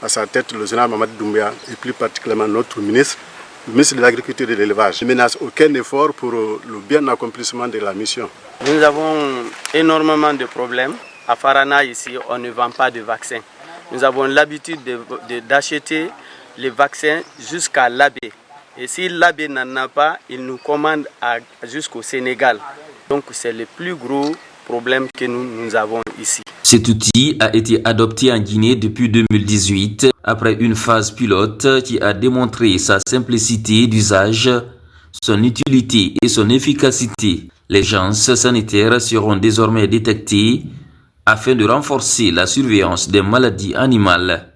à sa tête le général Mamadi Doumbouya et plus particulièrement notre ministre, le ministre de l'Agriculture et de l'Élevage. Je ne menace aucun effort pour le bien accomplissement de la mission. Nous avons énormément de problèmes. À Farana, ici, on ne vend pas de vaccins. Nous avons l'habitude d'acheter les vaccins jusqu'à l'Abbé. Et si l'Abbé n'en a pas, il nous commande jusqu'au Sénégal. Donc c'est le plus gros problème que nous avons ici. Cet outil a été adopté en Guinée depuis 2018, après une phase pilote qui a démontré sa simplicité d'usage, son utilité et son efficacité. Les agences sanitaires seront désormais détectées afin de renforcer la surveillance des maladies animales.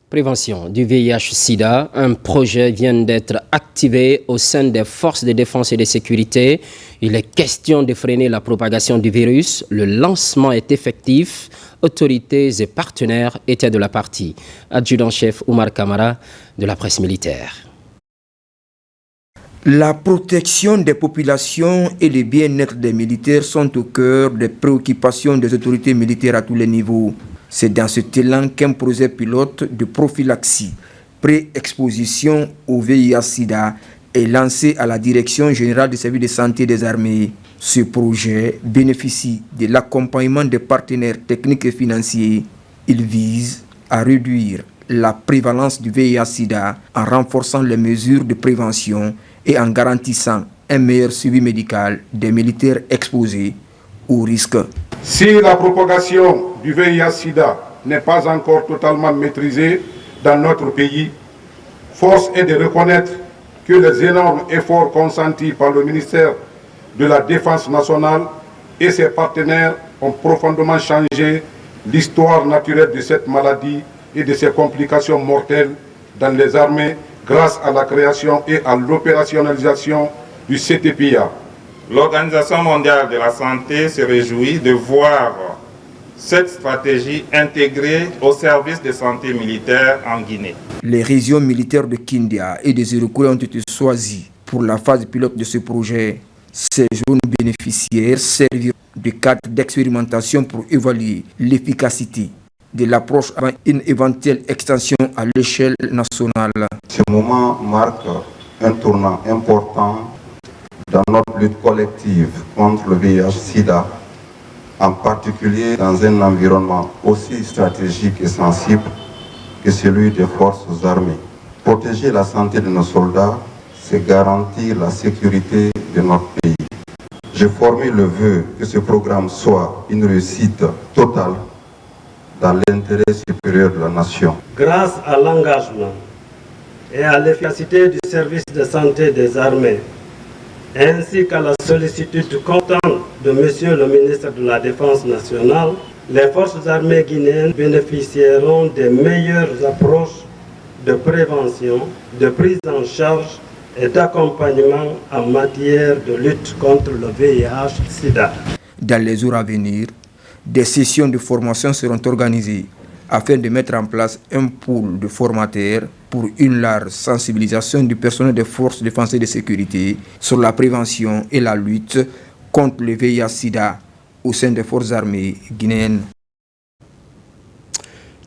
Prévention du VIH-Sida, un projet vient d'être activé au sein des forces de défense et de sécurité. Il est question de freiner la propagation du virus. Le lancement est effectif. Autorités et partenaires étaient de la partie. Adjudant-chef Oumar Kamara de la presse militaire. La protection des populations et le bien-être des militaires sont au cœur des préoccupations des autorités militaires à tous les niveaux. C'est dans cet élan qu'un projet pilote de prophylaxie, pré-exposition au VIH-Sida est lancé à la Direction générale des services de santé des armées. Ce projet bénéficie de l'accompagnement des partenaires techniques et financiers. Il vise à réduire la prévalence du VIH-Sida en renforçant les mesures de prévention et en garantissant un meilleur suivi médical des militaires exposés aux risques. Si la propagation du VIH-Sida n'est pas encore totalement maîtrisée dans notre pays, force est de reconnaître que les énormes efforts consentis par le ministère de la Défense nationale et ses partenaires ont profondément changé l'histoire naturelle de cette maladie et de ses complications mortelles dans les armées grâce à la création et à l'opérationnalisation du CTPIA. L'Organisation mondiale de la santé se réjouit de voir cette stratégie intégrée au service de santé militaire en Guinée. Les régions militaires de Kindia et des Iroquois ont été choisies pour la phase pilote de ce projet. Ces zones bénéficiaires serviront de cadre d'expérimentation pour évaluer l'efficacité de l'approche avant une éventuelle extension à l'échelle nationale. Ce moment marque un tournant important dans notre lutte collective contre le VIH-Sida, en particulier dans un environnement aussi stratégique et sensible que celui des forces armées. Protéger la santé de nos soldats, c'est garantir la sécurité de notre pays. Je formule le vœu que ce programme soit une réussite totale dans l'intérêt supérieur de la nation. Grâce à l'engagement et à l'efficacité du service de santé des armées, ainsi qu'à la sollicitude constante de Monsieur le ministre de la Défense nationale, les forces armées guinéennes bénéficieront des meilleures approches de prévention, de prise en charge et d'accompagnement en matière de lutte contre le VIH-Sida. Dans les jours à venir, des sessions de formation seront organisées afin de mettre en place un pool de formateurs pour une large sensibilisation du personnel des forces de défense et de sécurité sur la prévention et la lutte contre le VIH-Sida au sein des forces armées guinéennes.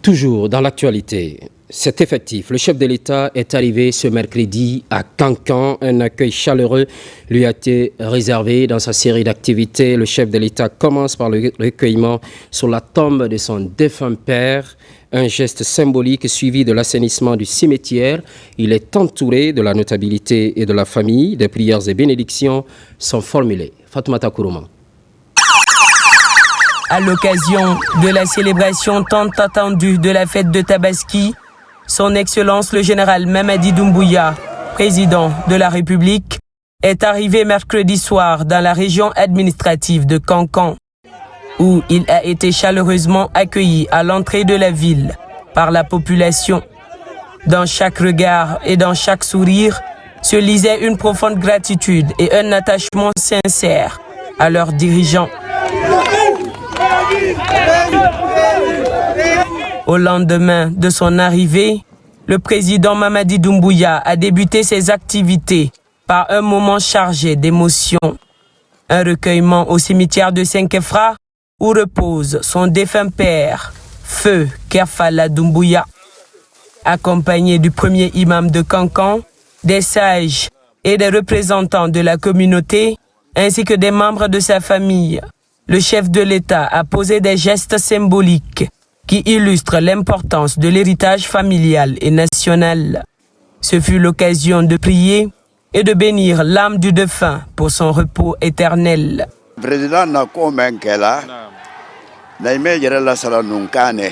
Toujours dans l'actualité, c'est effectif. Le chef de l'État est arrivé ce mercredi à Cancan. Un accueil chaleureux lui a été réservé dans sa série d'activités. Le chef de l'État commence par le recueillement sur la tombe de son défunt père. Un geste symbolique suivi de l'assainissement du cimetière. Il est entouré de la notabilité et de la famille. Des prières et bénédictions sont formulées. Fatoumata Kourouma. À l'occasion de la célébration tant attendue de la fête de Tabaski, Son Excellence le général Mamadi Doumbouya, président de la République, est arrivé mercredi soir dans la région administrative de Cancan, où il a été chaleureusement accueilli à l'entrée de la ville par la population. Dans chaque regard et dans chaque sourire se lisait une profonde gratitude et un attachement sincère à leurs dirigeants. Au lendemain de son arrivée, le président Mamadi Doumbouya a débuté ses activités par un moment chargé d'émotions. Un recueillement au cimetière de Saint-Kefra où repose son défunt père, Feu Kerfala Doumbouya. Accompagné du premier imam de Kankan, des sages et des représentants de la communauté, ainsi que des membres de sa famille, le chef de l'État a posé des gestes symboliques qui illustrent l'importance de l'héritage familial et national. Ce fut l'occasion de prier et de bénir l'âme du défunt pour son repos éternel. Président Nakomenkela, Naime Yerela Salanunkane,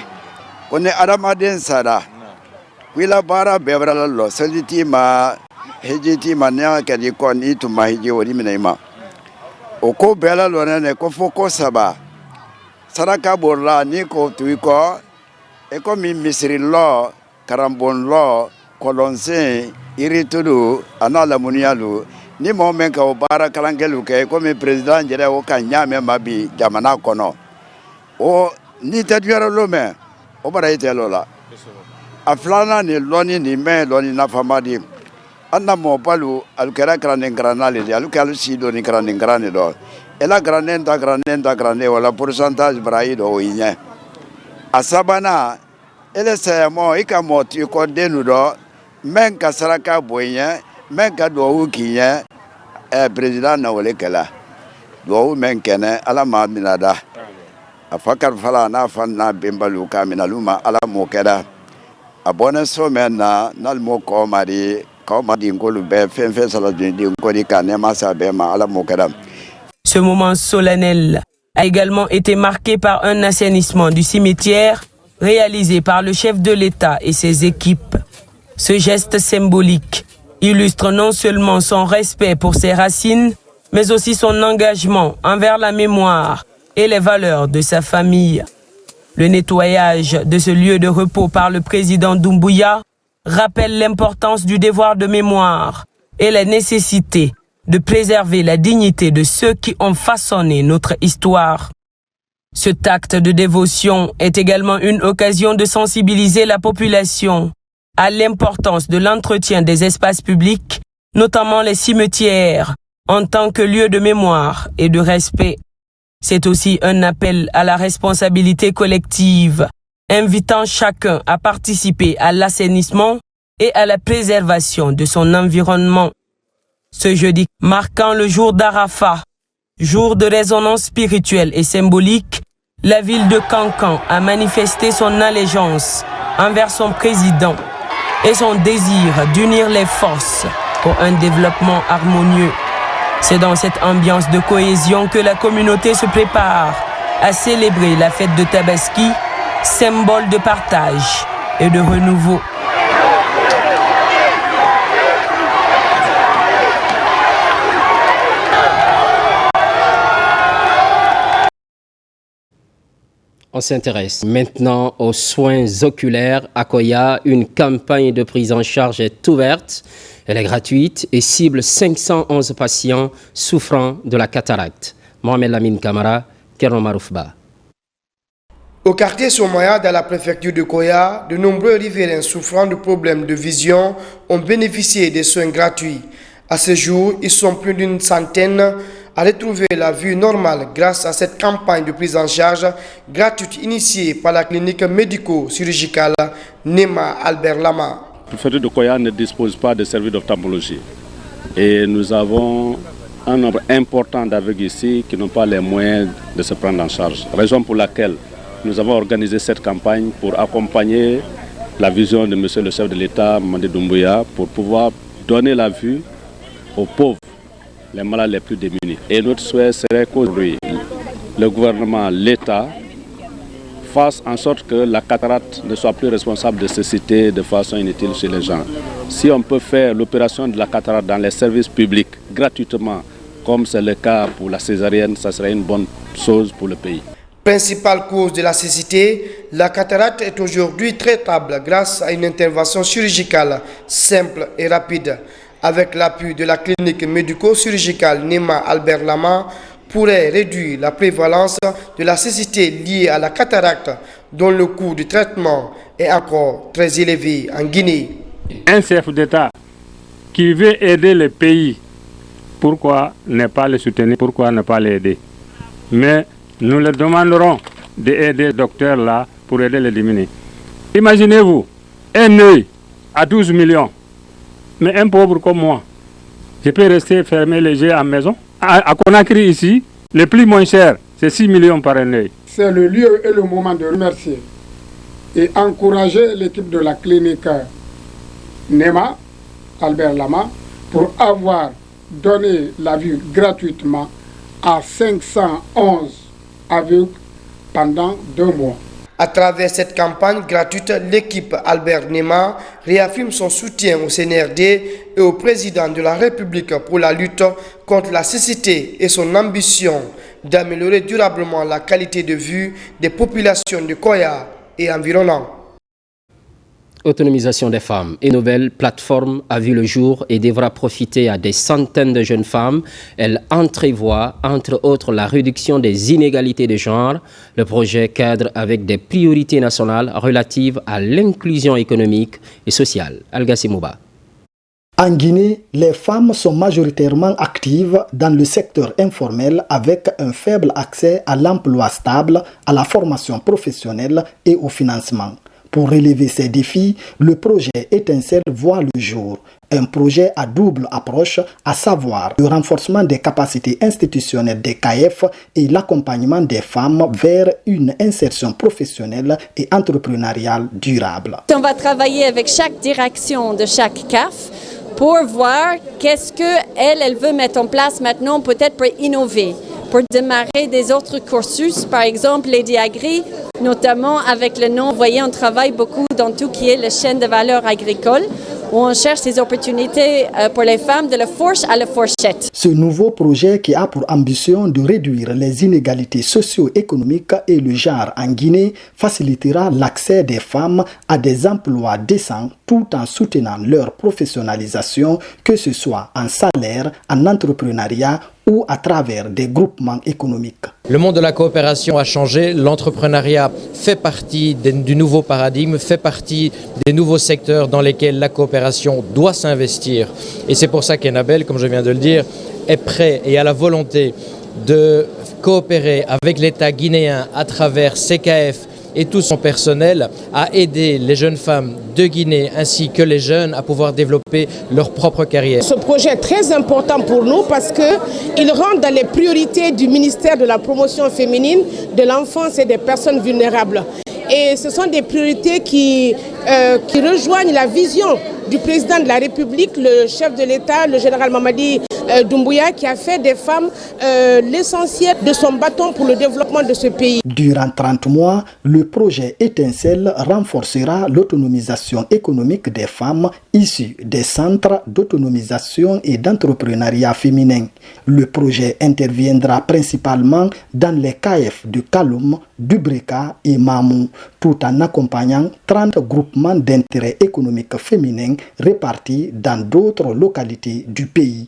on est Aramaden Sara, Willa Bara Bevrala Lo, Salitima, Hejiti Mania Kadikon Itu Mahiji Oriminema. Oko Bella Lorene Kofoko Saba, Saraka Borla, Niko Tuiko, Ekomi Misri Law, Karambon Law, Colonse, Iritulu, Anala Munialu, ni Momenka Obara Kalangeluke, comme président Jere Okanyame Mabi, Jamana Kono. O ni Tedjara Lome, Obaraite Lola. Aflana ni Loni ni me Loni Nafamadi. Anna Mopalu, Alkera Granen Granale, Alukalu Sido ni Granen Granedo. Ela Granenda Grande, ou la pourcentage Braïdo Igne. A Sabana, ele Sayamo, Ikamo, Tuko Denudo, Menka Saraka Boyen, Menka Dou Kinye, président Nawalekela. Dou Menkene, Alama Minada. A Fakar Fala, Nafana Bimbaluka, Minaluma, Alamokeda. A bonne semaine, Nalmoko Mari. Ce moment solennel a également été marqué par un assainissement du cimetière réalisé par le chef de l'État et ses équipes. Ce geste symbolique illustre non seulement son respect pour ses racines, mais aussi son engagement envers la mémoire et les valeurs de sa famille. Le nettoyage de ce lieu de repos par le président Doumbouya rappelle l'importance du devoir de mémoire et la nécessité de préserver la dignité de ceux qui ont façonné notre histoire. Ce acte de dévotion est également une occasion de sensibiliser la population à l'importance de l'entretien des espaces publics, notamment les cimetières, en tant que lieu de mémoire et de respect. C'est aussi un appel à la responsabilité collective, invitant chacun à participer à l'assainissement et à la préservation de son environnement. Ce jeudi, marquant le jour d'Arafat, jour de résonance spirituelle et symbolique, la ville de Kankan a manifesté son allégeance envers son président et son désir d'unir les forces pour un développement harmonieux. C'est dans cette ambiance de cohésion que la communauté se prépare à célébrer la fête de Tabaski, symbole de partage et de renouveau. On s'intéresse maintenant aux soins oculaires à Koya. Une campagne de prise en charge est ouverte. Elle est gratuite et cible 511 patients souffrant de la cataracte. Mohamed Lamine Kamara, Kerno Maroufba. Au quartier Somaya, dans la préfecture de Koya, de nombreux riverains souffrant de problèmes de vision ont bénéficié des soins gratuits. À ce jour, ils sont plus d'une centaine à retrouver la vue normale grâce à cette campagne de prise en charge gratuite initiée par la clinique médico-chirurgicale Nema Albert Lama. La préfecture de Koya ne dispose pas de service d'ophtalmologie et nous avons un nombre important d'aveugles ici qui n'ont pas les moyens de se prendre en charge. Raison pour laquelle nous avons organisé cette campagne pour accompagner la vision de monsieur le chef de l'État, Mamadi Doumbouya, pour pouvoir donner la vue aux pauvres, les malades les plus démunis. Et notre souhait serait qu'aujourd'hui, le gouvernement, l'État, fasse en sorte que la cataracte ne soit plus responsable de cécité de façon inutile chez les gens. Si on peut faire l'opération de la cataracte dans les services publics gratuitement, comme c'est le cas pour la césarienne, ça serait une bonne chose pour le pays. Principale cause de la cécité, la cataracte est aujourd'hui traitable grâce à une intervention chirurgicale simple et rapide. Avec l'appui de la clinique médico-chirurgicale Nema Albert Lama, pourrait réduire la prévalence de la cécité liée à la cataracte, dont le coût du traitement est encore très élevé en Guinée. Un chef d'État qui veut aider le pays pourquoi ne pas les soutenir, pourquoi ne pas les aider. Mais nous leur demanderons d'aider les docteurs là pour aider les diminuer. Imaginez-vous, un œil à 12 millions, mais un pauvre comme moi, je peux rester fermer les yeux à la maison. À Conakry ici, le plus moins cher, c'est 6 millions par un œil. C'est le lieu et le moment de remercier et encourager l'équipe de la clinique NEMA, Albert Lama, pour avoir donné la vue gratuitement à 511 aveugles pendant 2 mois. À travers cette campagne gratuite, l'équipe Albert Nema réaffirme son soutien au CNRD et au président de la République pour la lutte contre la cécité et son ambition d'améliorer durablement la qualité de vue des populations de Koya et environnants. Autonomisation des femmes. Une nouvelle plateforme a vu le jour et devra profiter à des centaines de jeunes femmes. Elle entrevoit, entre autres, la réduction des inégalités de genre. Le projet cadre avec des priorités nationales relatives à l'inclusion économique et sociale. Algassi Mouba. En Guinée, les femmes sont majoritairement actives dans le secteur informel avec un faible accès à l'emploi stable, à la formation professionnelle et au financement. Pour relever ces défis, le projet Étincelle voit le jour. Un projet à double approche, à savoir le renforcement des capacités institutionnelles des CAEF et l'accompagnement des femmes vers une insertion professionnelle et entrepreneuriale durable. On va travailler avec chaque direction de chaque CAF pour voir qu'est-ce qu'elle veut mettre en place maintenant, peut-être pour innover, pour démarrer des autres cursus, par exemple les Diagri, notamment avec le nom. Vous voyez, on travaille beaucoup dans tout qui est la chaîne de valeur agricole, où on cherche des opportunités pour les femmes de la fourche à la fourchette. Ce nouveau projet qui a pour ambition de réduire les inégalités socio-économiques et le genre en Guinée facilitera l'accès des femmes à des emplois décents tout en soutenant leur professionnalisation, que ce soit en salaire, en entrepreneuriat ou à travers des groupements économiques. Le monde de la coopération a changé, l'entrepreneuriat fait partie du nouveau paradigme, fait partie des nouveaux secteurs dans lesquels la coopération doit s'investir. Et c'est pour ça qu'Enabel, comme je viens de le dire, est prêt et a la volonté de coopérer avec l'État guinéen à travers CKF et tout son personnel à aider les jeunes femmes de Guinée ainsi que les jeunes à pouvoir développer leur propre carrière. Ce projet est très important pour nous parce qu'il rentre dans les priorités du ministère de la promotion féminine, de l'enfance et des personnes vulnérables. Et ce sont des priorités qui rejoignent la vision du président de la République, le chef de l'État, le général Mamadi Doumbouya, qui a fait des femmes l'essentiel de son bâton pour le développement de ce pays. Durant 30 mois, le projet Étincelle renforcera l'autonomisation économique des femmes issues des centres d'autonomisation et d'entrepreneuriat féminin. Le projet interviendra principalement dans les CAEF de Kaloum, Dubreka et Mamou, tout en accompagnant 30 groupements d'intérêt économique féminin répartis dans d'autres localités du pays.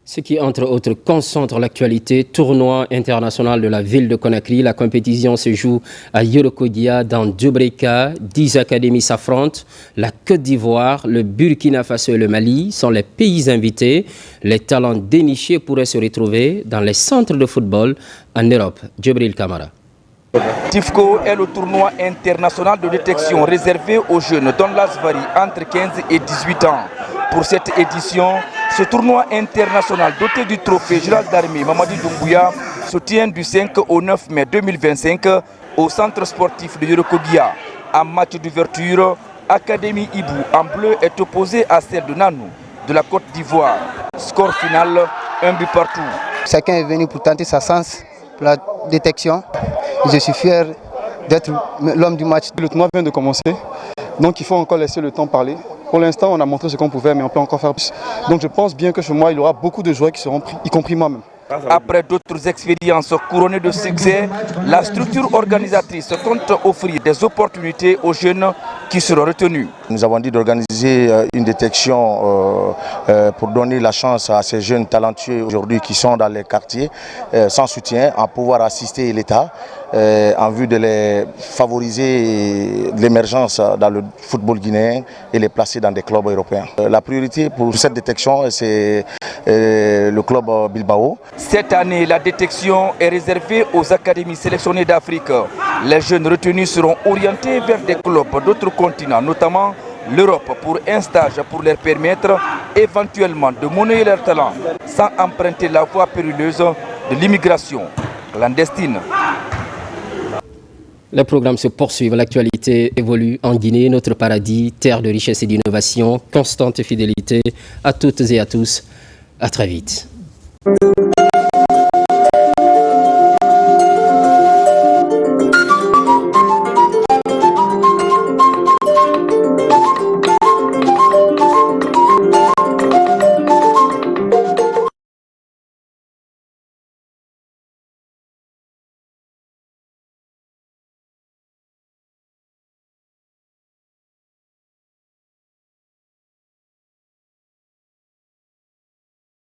Ce qui, entre autres, concentre l'actualité, tournoi international de la ville de Conakry. La compétition se joue à Yorokodia, dans Dubreka. 10 académies s'affrontent. La Côte d'Ivoire, le Burkina Faso et le Mali sont les pays invités. Les talents dénichés pourraient se retrouver dans les centres de football en Europe. Djibril Kamara. TIFCO est le tournoi international de détection réservé aux jeunes dont l'âge varie entre 15 et 18 ans. Pour cette édition, ce tournoi international doté du trophée général d'armée Mamadi Doumbouya se tient du 5 au 9 mai 2025 au centre sportif de Yorokogia. En match d'ouverture, Académie Ibou en bleu est opposée à celle de Nanou de la Côte d'Ivoire. Score final, 1 but partout. Chacun est venu pour tenter sa chance pour la détection. Je suis fier d'être l'homme du match. Le tournoi vient de commencer, donc il faut encore laisser le temps parler. Pour l'instant, on a montré ce qu'on pouvait, mais on peut encore faire plus. Donc je pense bien que ce mois, il y aura beaucoup de joueurs qui seront pris, y compris moi-même. Après d'autres expériences couronnées de succès, la structure organisatrice compte offrir des opportunités aux jeunes qui seront retenus. Nous avons dit d'organiser une détection pour donner la chance à ces jeunes talentueux aujourd'hui qui sont dans les quartiers sans soutien, à pouvoir assister l'État en vue de les favoriser l'émergence dans le football guinéen et les placer dans des clubs européens. La priorité pour cette détection, c'est le club Bilbao. Cette année, la détection est réservée aux académies sélectionnées d'Afrique. Les jeunes retenus seront orientés vers des clubs d'autres continents, notamment l'Europe, pour un stage pour leur permettre éventuellement de monnayer leur talent sans emprunter la voie périlleuse de l'immigration clandestine. Les programmes se poursuivent, l'actualité évolue en Guinée, notre paradis, terre de richesse et d'innovation, constante fidélité à toutes et à tous. À très vite.